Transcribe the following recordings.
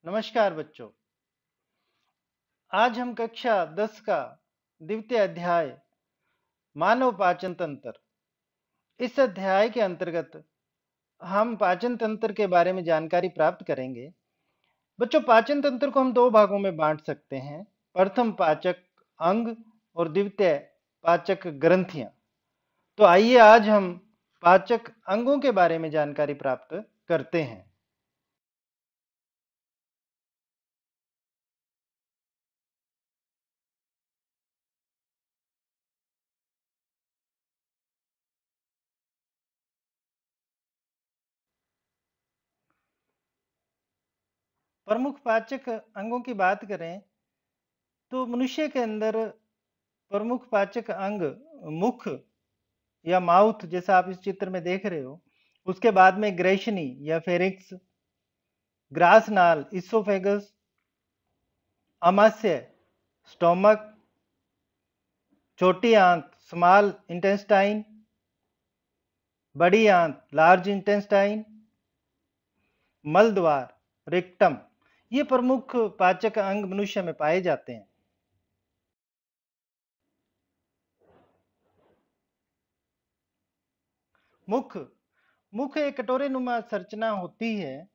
नमस्कार बच्चों। आज हम कक्षा 10 का द्वितीय अध्याय मानव पाचन तंत्र, इस अध्याय के अंतर्गत हम पाचन तंत्र के बारे में जानकारी प्राप्त करेंगे। बच्चों, पाचन तंत्र को हम दो भागों में बांट सकते हैं, प्रथम पाचक अंग और द्वितीय पाचक ग्रंथियां। तो आइए आज हम पाचक अंगों के बारे में जानकारी प्राप्त करते हैं। प्रमुख पाचक अंगों की बात करें तो मनुष्य के अंदर प्रमुख पाचक अंग मुख या माउथ, जैसा आप इस चित्र में देख रहे हो, उसके बाद में ग्रेशनी या फेरिक्स, ग्रासनाल इसोफेगस, अमाशय स्टोमक, छोटी आंत स्मॉल इंटेस्टाइन, बड़ी आंत लार्ज इंटेस्टाइन, मलद्वार रेक्टम, ये प्रमुख पाचक अंग मनुष्य में पाए जाते हैं। मुख मुख एक कटोरे नुमा संरचना होती है।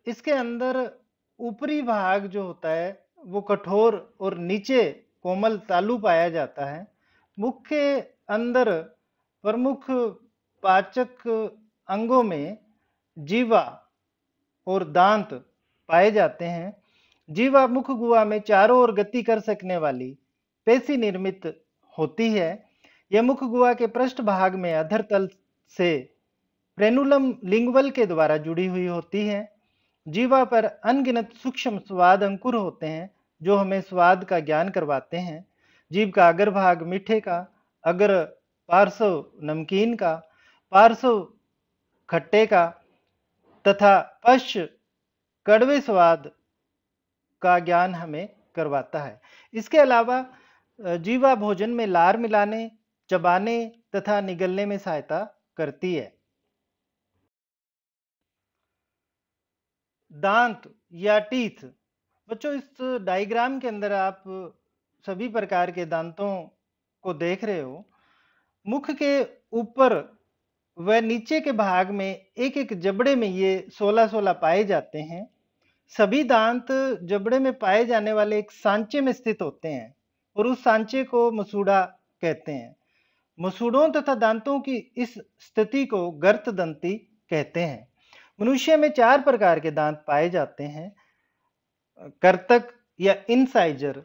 इसके अंदर ऊपरी भाग जो होता है वो कठोर और नीचे कोमल तालु पाया जाता है। मुख के अंदर प्रमुख पाचक अंगों में जीवा और दांत पाए जाते हैं। जीवा मुख गुहा में चारों ओर गति कर सकने वाली पेशी निर्मित होती है। यह मुख गुहा के पृष्ठ भाग में अधर तल से फ्रेनुलम लिंगवल के द्वारा जुड़ी हुई होती है। जीवा पर अनगिनत सूक्ष्म स्वाद अंकुर होते हैं जो हमें स्वाद का ज्ञान करवाते हैं। जीभ का अग्र भाग मीठे का, अग्र पार्श्व नमकीन का, पार्श्व खट्टे का तथा पश्च कड़वे स्वाद का ज्ञान हमें करवाता है। इसके अलावा जीवा भोजन में लार मिलाने, चबाने तथा निगलने में सहायता करती है। दांत या टीथ, बच्चों इस डायग्राम के अंदर आप सभी प्रकार के दांतों को देख रहे हो। मुख के ऊपर व नीचे के भाग में एक एक जबड़े में ये 16-16 पाए जाते हैं। सभी दांत जबड़े में पाए जाने वाले एक सांचे में स्थित होते हैं और उस सांचे को मसूड़ा कहते हैं। मसूड़ों तथा दांतों की इस स्थिति को गर्त दंती कहते हैं। मनुष्य में 4 प्रकार के दांत पाए जाते हैं। कर्तक या इंसाइजर,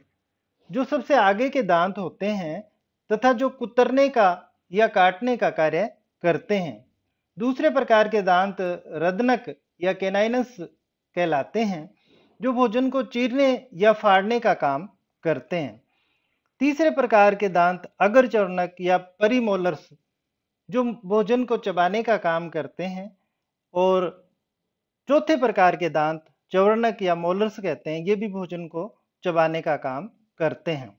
जो सबसे आगे के दांत होते हैं तथा जो कुतरने का या काटने का कार्य करते हैं। दूसरे प्रकार के दांत रदनक या कैनाइनस कहलाते हैं, जो भोजन को चीरने या फाड़ने का काम करते हैं। तीसरे प्रकार के दांत अग्रचर्णक या परिमोलर्स, जो भोजन को चबाने का काम करते हैं। और चौथे प्रकार के दांत चवर्णक या मोलर्स कहते हैं, ये भी भोजन को चबाने का काम करते हैं।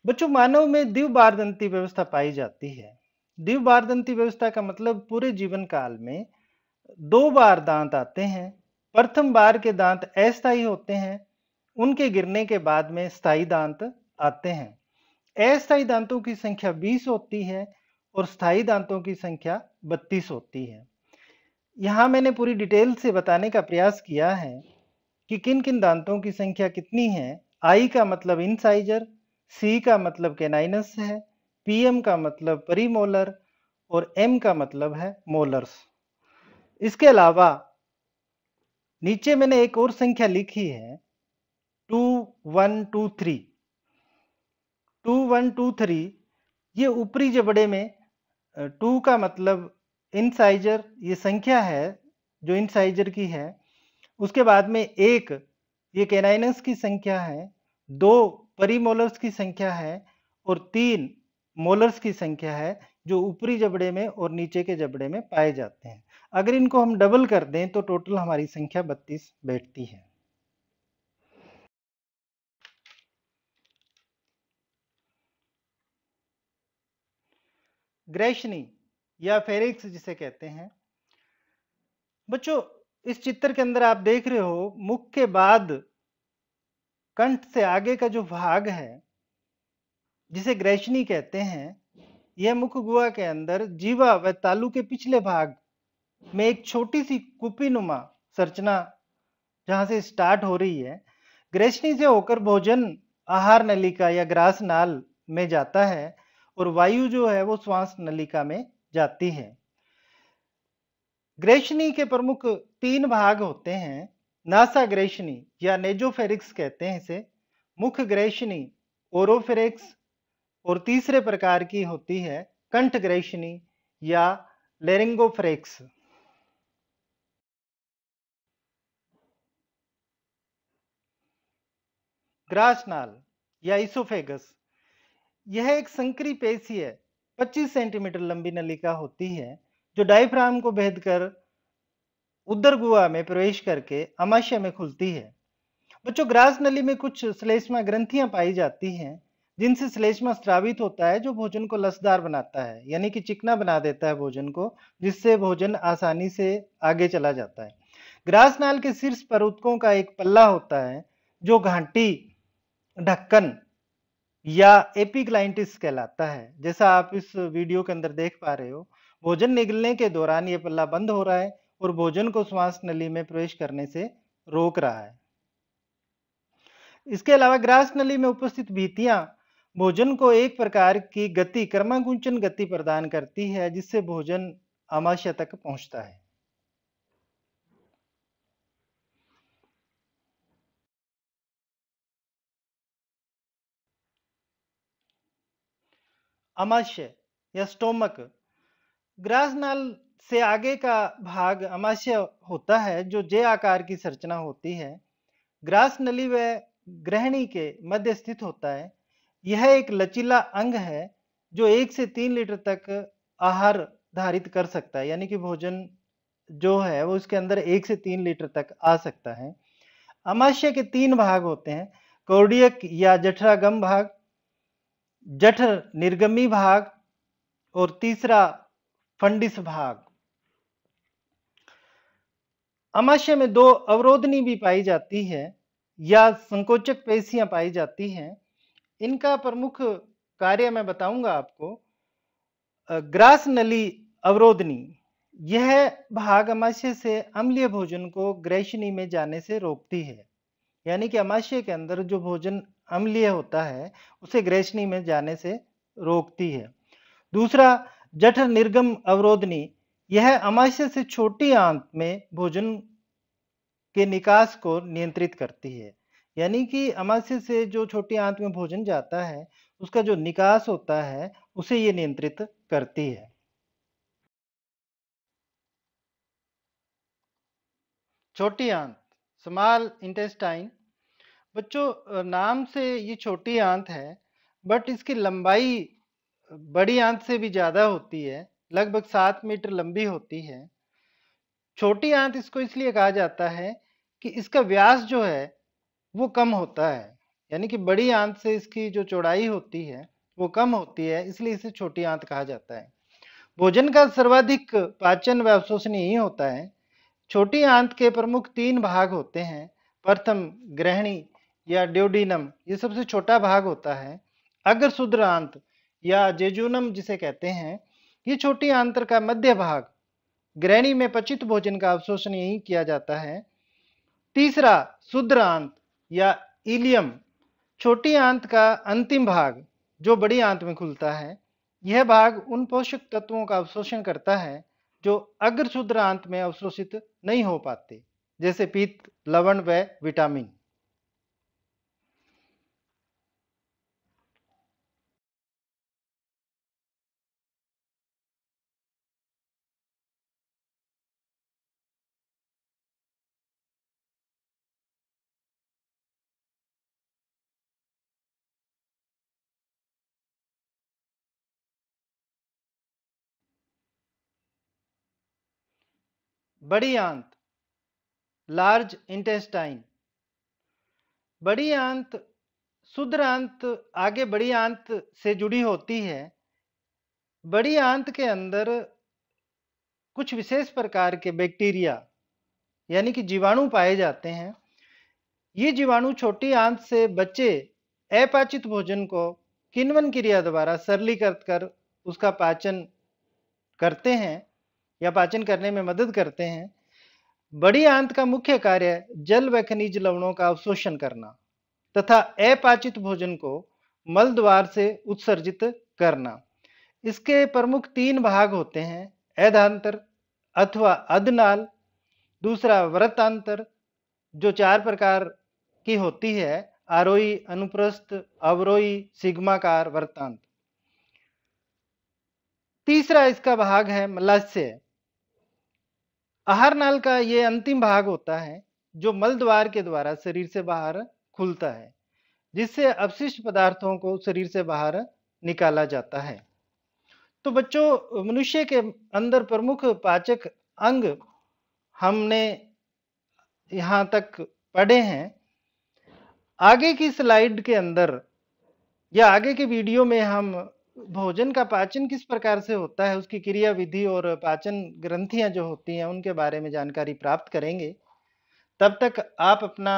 बच्चों, मानव में द्विबारदंती व्यवस्था पाई जाती है। द्विबारदंती व्यवस्था का मतलब पूरे जीवन काल में 2 बार दांत आते हैं। प्रथम बार के दांत अस्थायी होते हैं, उनके गिरने के बाद में स्थायी दांत आते हैं। अस्थायी दांतों की संख्या 20 होती है और स्थायी दांतों की संख्या 32 होती है। यहाँ मैंने पूरी डिटेल से बताने का प्रयास किया है कि किन किन दांतों की संख्या कितनी है। आई का मतलब इंसाइजर, सी का मतलब कैनाइनस है, पीएम का मतलब परिमोलर और एम का मतलब है मोलर्स। इसके अलावा नीचे मैंने एक और संख्या लिखी है 2123। 2123 ये ऊपरी जबड़े में 2 का मतलब इंसाइजर, ये संख्या है जो इंसाइजर की है। उसके बाद में 1 ये कैनाइनस की संख्या है, 2 परिमोलर्स की संख्या है और 3 मोलर्स की संख्या है, जो ऊपरी जबड़े में और नीचे के जबड़े में पाए जाते हैं। अगर इनको हम डबल कर दें तो टोटल हमारी संख्या 32 बैठती है। ग्रेशनी या फेरिक्स जिसे कहते हैं। बच्चों, इस चित्र के अंदर आप देख रहे हो मुख के बाद कंठ से आगे का जो भाग है जिसे ग्रैशनी कहते हैं, यह मुख गुहा के अंदर जीवा व तालू के पिछले भाग में एक छोटी सी कुपीनुमा संरचना जहां से स्टार्ट हो रही है, ग्रैशनी से होकर भोजन आहार नलिका या ग्रास नाल में जाता है और वायु जो है वो श्वास नलिका में जाती है। ग्रैशनी के प्रमुख 3 भाग होते हैं। नासा ग्रैशनी या नेजोफेरिक्स कहते हैं इसे, मुख ग्रैशनी ओरोफेरिक्स, और तीसरे प्रकार की होती है कंठ ग्रैशनी या लेरिंगोफेरिक्स। ग्रास नाल या इसोफेगस, यह एक संकरी पेशी है, 25 सेंटीमीटर लंबी नलिका होती है जो डायफ्राम को भेद कर उदर गुहा में प्रवेश करके आमाशय में खुलती है। बच्चों, ग्रास नली में कुछ श्लेष्मा ग्रंथियां पाई जाती हैं जिनसे श्लेष्मा स्रावित होता है जो भोजन को लसदार बनाता है, यानी कि चिकना बना देता है भोजन को, जिससे भोजन आसानी से आगे चला जाता है। ग्रास नाल के शीर्ष पर ऊतकों का एक पल्ला होता है जो घाटी ढक्कन या एपिग्लाइटिस कहलाता है। जैसा आप इस वीडियो के अंदर देख पा रहे हो, भोजन निगलने के दौरान यह पल्ला बंद हो रहा है और भोजन को श्वास नली में प्रवेश करने से रोक रहा है। इसके अलावा ग्रास नली में उपस्थित भित्तियां भोजन को एक प्रकार की गति, क्रमाकुंचन गति प्रदान करती है जिससे भोजन आमाशय तक पहुंचता है। आमाशय या स्टोमक, ग्रास नाल से आगे का भाग आमाशय होता है जो जे आकार की संरचना होती है। ग्रास नली व ग्रहणी के मध्य स्थित होता है। यह एक लचीला अंग है जो 1 से 3 लीटर तक आहार धारित कर सकता है, यानी कि भोजन जो है वो इसके अंदर 1 से 3 लीटर तक आ सकता है। आमाशय के 3 भाग होते हैं, कॉर्डियक या जठरागम भाग, जठर निर्गमी भाग और तीसरा फंडिस भाग। आमाशय में 2 अवरोधनी भी पाई जाती है या संकोचक पेशियां पाई जाती हैं। इनका प्रमुख कार्य मैं बताऊंगा आपको। ग्रास नली अवरोधनी, यह भाग आमाशय से अम्लीय भोजन को ग्रैशनी में जाने से रोकती है, यानी कि आमाशय के अंदर जो भोजन अम्लीय होता है उसे ग्रैशनी में जाने से रोकती है। दूसरा, जठर निर्गम अवरोधनी, यह आमाशय से छोटी आंत में भोजन के निकास को नियंत्रित करती है, यानी कि आमाशय से जो छोटी आंत में भोजन जाता है उसका जो निकास होता है उसे ये नियंत्रित करती है। छोटी आंत, स्मॉल इंटेस्टाइन, बच्चों नाम से ये छोटी आंत है बट इसकी लंबाई बड़ी आंत से भी ज्यादा होती है, लगभग 7 मीटर लंबी होती है। छोटी आंत इसको इसलिए कहा जाता है कि इसका व्यास जो है वो कम होता है, यानी कि बड़ी आंत से इसकी जो चौड़ाई होती है वो कम होती है, इसलिए इसे छोटी आंत कहा जाता है। भोजन का सर्वाधिक पाचन व अवशोषण यही होता है। छोटी आंत के प्रमुख 3 भाग होते हैं। प्रथम ग्रहणी या ड्योडिनम, ये सबसे छोटा भाग होता है। अग्र क्षुद्र आंत या जेजुनम जिसे कहते हैं, ये छोटी आंत्र का मध्य भाग, ग्रहणी में पचित भोजन का अवशोषण यही किया जाता है। तीसरा, क्षुद्र आंत या इलियम, छोटी आंत का अंतिम भाग जो बड़ी आंत में खुलता है। यह भाग उन पोषक तत्वों का अवशोषण करता है जो अग्र क्षुद्र आंत में अवशोषित नहीं हो पाते, जैसे पित्त, लवण व विटामिन। बड़ी आंत, लार्ज इंटेस्टाइन, बड़ी आंत, क्षुद्र आंत आगे बड़ी आंत से जुड़ी होती है। बड़ी आंत के अंदर कुछ विशेष प्रकार के बैक्टीरिया यानी कि जीवाणु पाए जाते हैं। ये जीवाणु छोटी आंत से बचे अपाचित भोजन को किण्वन क्रिया द्वारा सरलीकृत कर उसका पाचन करते हैं या पाचन करने में मदद करते हैं। बड़ी आंत का मुख्य कार्य जल व खनिज लवणों का अवशोषण करना तथा अपाचित भोजन को मल द्वार से उत्सर्जित करना। इसके प्रमुख 3 भाग होते हैं, ऐदांतर अथवा अधनाल, दूसरा व्रतांतर जो 4 प्रकार की होती है, आरोही, अनुप्रस्थ, अवरोही, सिग्माकार, व्रतांत। तीसरा इसका भाग है मलाशय। आहार नाल का ये अंतिम भाग होता है जो मल द्वार के द्वारा शरीर से बाहर खुलता है, जिससे अपशिष्ट पदार्थों को शरीर से बाहर निकाला जाता है। तो बच्चों, मनुष्य के अंदर प्रमुख पाचक अंग हमने यहाँ तक पढ़े हैं। आगे की स्लाइड के अंदर या आगे के वीडियो में हम भोजन का पाचन किस प्रकार से होता है, उसकी क्रिया विधि और पाचन ग्रंथियां जो होती हैं उनके बारे में जानकारी प्राप्त करेंगे। तब तक आप अपना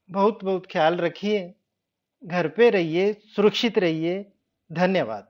बहुत बहुत ख्याल रखिए, घर पे रहिए, सुरक्षित रहिए। धन्यवाद।